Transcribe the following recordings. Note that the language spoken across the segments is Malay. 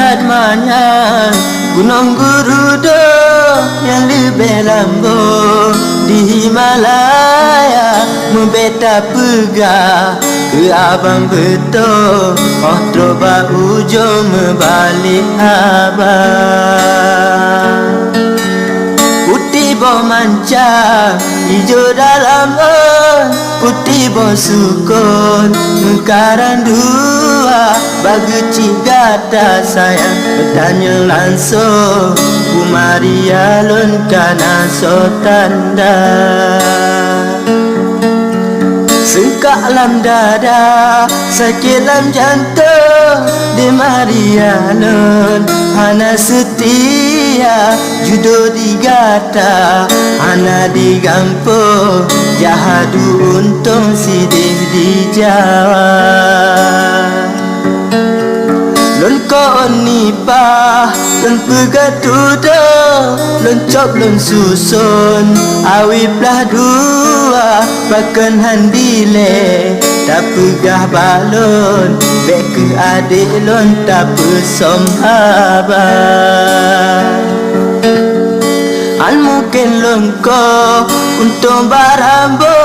dekat mana gunung Gurudo yang lebih lambung di Himalaya membeta pegah ke abang betul oh terobak ujung membalik abang putih boh manca hijau dalam putih boh sukun mengkaran dua bagi cigata sayang bertanya langsung kumari alun kana so tanda sengkak lam dada sakit lam jantung di marialun hana setia judo digata hana digampung jahadu untung sidih di Jawa lon ko nipah lon pegatudo lon cop lon susun awi belah dua pakan handile tak pegah balon bek ke adik lon tak pesom abang al mungkin longko untung barambo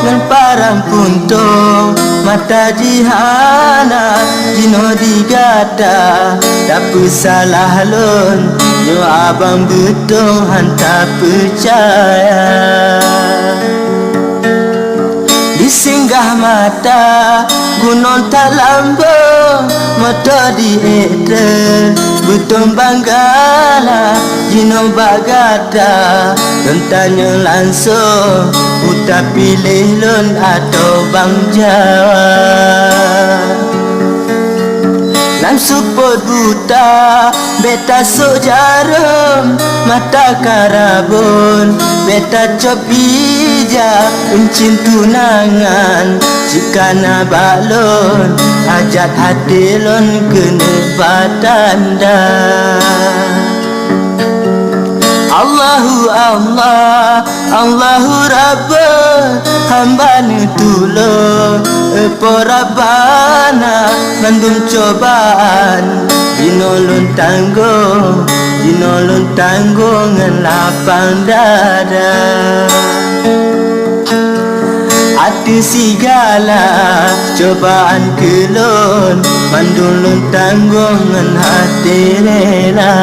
ngan parang puntung mata jihana jino digata tak salah lon yo abang betul hantar percaya disinggah mata gunung tak lambung mata dieder betul banggala jino bagata dan tanya langsung uta pilih lon atau bang Jawa lam support buta beta sok jarum mata karabun beta cop bija encin tunangan jika na balon hajat hati lon kena batanda Allahu Allah Allahu Rabba hamba ni tulung epo Rabbana ngandung cobaan jinolon tanggung ngan lapang dada hati segala cobaan kelon mandulun tanggung ngan hati rela